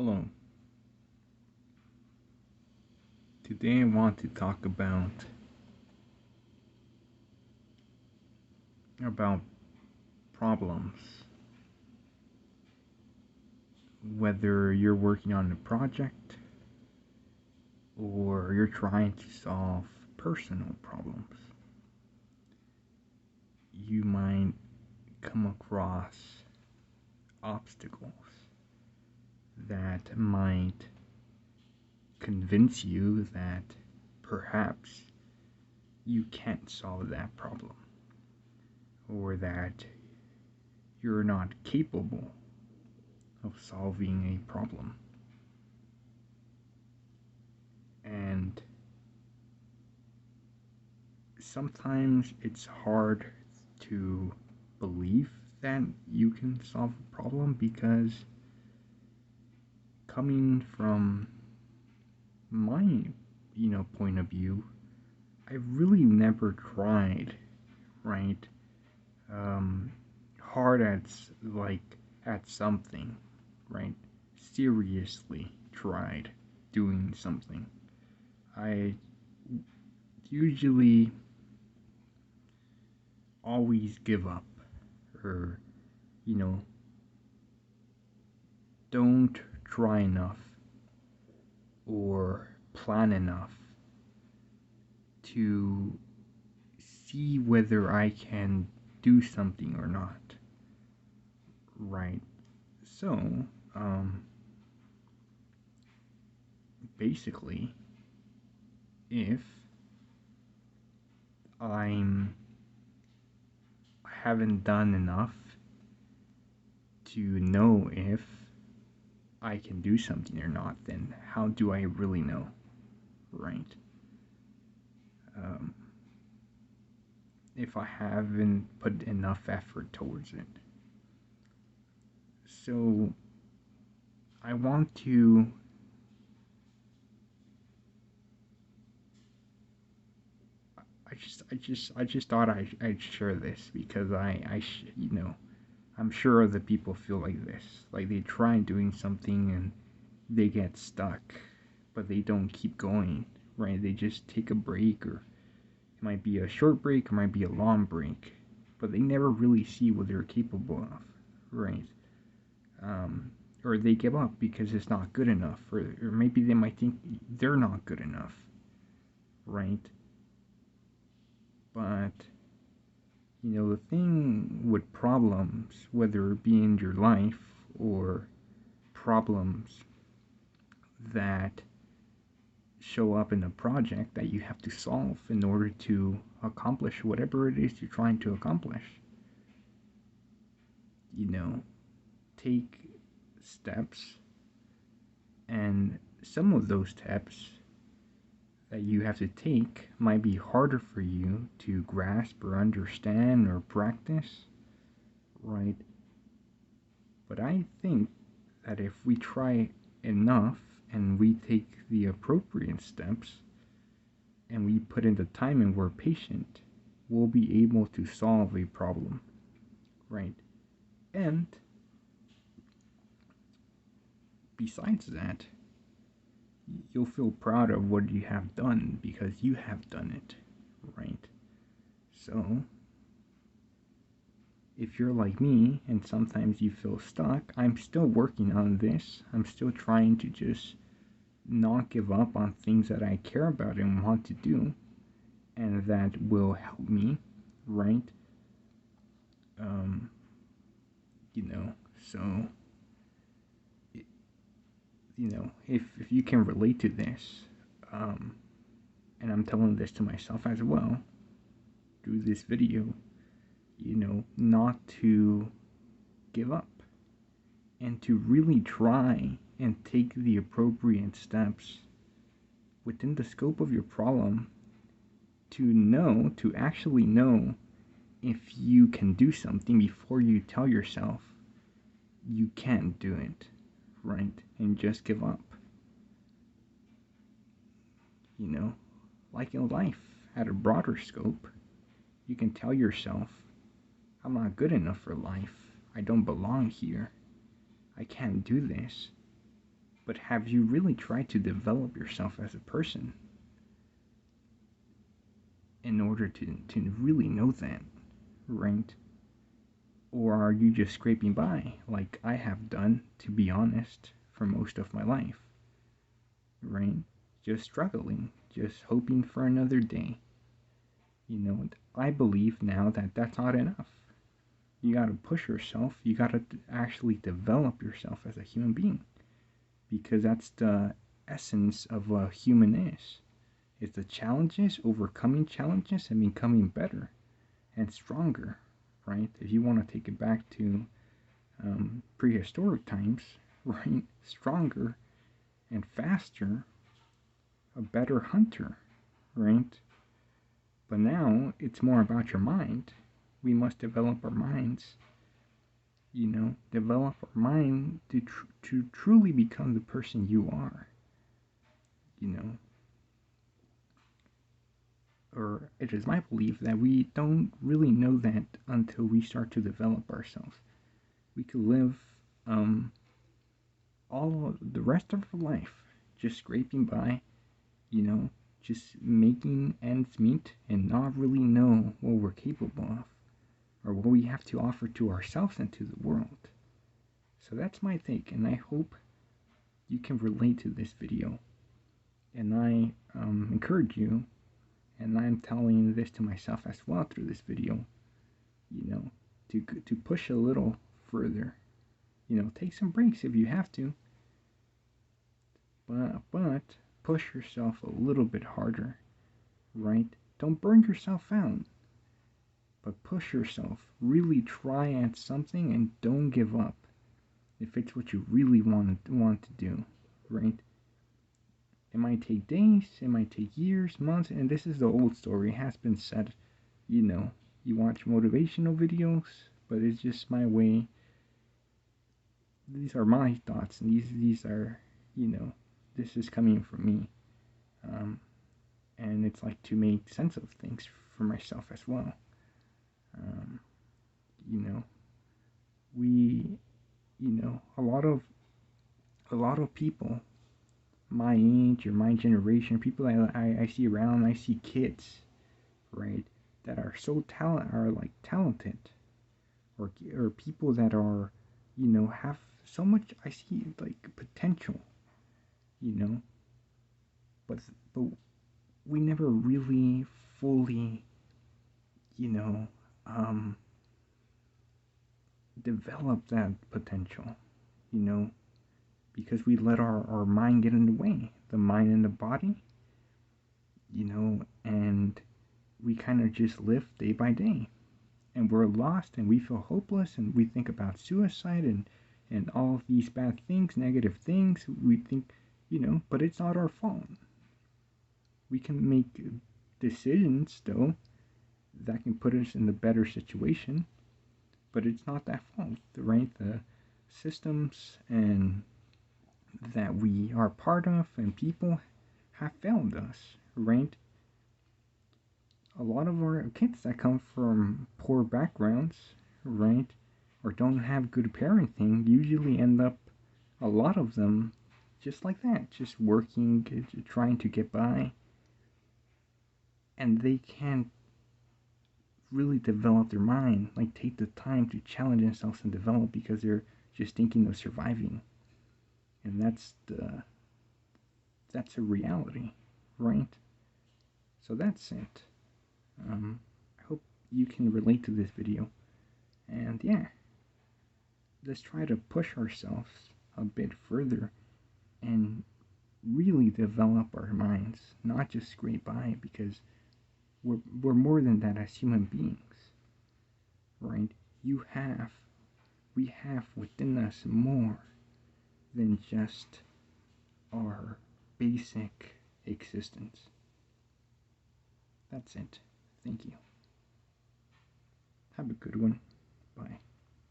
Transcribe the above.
Hello. Today I want to talk about problems. Whether you're working on a project or you're trying to solve personal problems, you might come across obstacles that might convince you that perhaps you can't solve that problem or that you're not capable of solving a problem. And sometimes it's hard to believe that you can solve a problem because coming from my point of view, I really never tried, right, um, hard at something, right, seriously tried doing something. I usually always give up or, you know, don't try enough or plan enough to see whether I can do something or not. Right. So, um, basically, if I'm haven't done enough to know if I can do something or not, then how do I really know? Right. Um, if I haven't put enough effort towards it. So I want to I just thought I'd share this because I'm sure other people feel like this. Like they try doing something and they get stuck, but they don't keep going, right? They just take a break, or it might be a short break, it might be a long break, but they never really see what they're capable of, right? Um, or they give up because it's not good enough, or maybe they might think they're not good enough, right? But the thing with problems, whether it be in your life or problems that show up in a project that you have to solve in order to accomplish whatever it is you're trying to accomplish, you know, take steps, and some of those steps that you have to take might be harder for you to grasp or understand or practice, right? But I think that if we try enough and we take the appropriate steps and we put in the time and we're patient, we'll be able to solve a problem, right? And besides that, you'll feel proud of what you have done because you have done it, right? So, if you're like me and sometimes you feel stuck, I'm still working on this. I'm still trying to just not give up on things that I care about and want to do and that will help me, right? Um, you know, so, if you can relate to this, um, and I'm telling this to myself as well through this video, not to give up and to really try and take the appropriate steps within the scope of your problem to actually know if you can do something before you tell yourself you can't do it, right? And just give up. Like in life, at a broader scope, you can tell yourself, I'm not good enough for life. I don't belong here. I can't do this. But have you really tried to develop yourself as a person in order to really know that, right? Or are you just scraping by, like I have done, to be honest, for most of my life, right? Just struggling, just hoping for another day. I believe now that that's not enough. You gotta push yourself, you gotta actually develop yourself as a human being, because that's the essence of what a human is. It's the challenges, overcoming challenges, and becoming better and stronger, right? If you want to take it back to prehistoric times, right? Stronger and faster, a better hunter, right? But now it's more about your mind. We must develop our minds, develop our mind to truly become the person you are, you know. Or it is my belief that we don't really know that until we start to develop ourselves. We could live all the rest of our life just scraping by, just making ends meet and not really know what we're capable of or what we have to offer to ourselves and to the world. So that's my take, and I hope you can relate to this video. And I encourage you, and I'm telling this to myself as well through this video, to push a little further. Take some breaks if you have to, but push yourself a little bit harder, right? Don't burn yourself out, but push yourself. Really try at something and don't give up if it's what you really want to do, right? It might take days, it might take years, months, and this is the old story. It has been said, you watch motivational videos, but it's just my way. These are my thoughts, and these are, this is coming from me. And it's like to make sense of things for myself as well. We, a lot of people my age or my generation, people I see around, I see kids, right, that are so talented, or people that are, have so much, I see like potential, but we never really fully, develop that potential, because we let our mind get in the way, the mind and the body, and we kind of just live day by day, and we're lost, and we feel hopeless, and we think about suicide and all of these bad things, negative things. We think, but it's not our fault. We can make decisions, though, that can put us in a better situation, but it's not that fault, right? The systems and that we are part of and people have failed us, right? A lot of our kids that come from poor backgrounds, right, or don't have good parenting usually end up, a lot of them, just like that, just working, trying to get by, and they can't really develop their mind, like take the time to challenge themselves and develop, because they're just thinking of surviving. And that's a reality, right? So that's it. I hope you can relate to this video. And yeah, let's try to push ourselves a bit further and really develop our minds, not just scrape by, because we're more than that as human beings, right? We have within us more than just our basic existence. That's it. Thank you. Have a good one. Bye.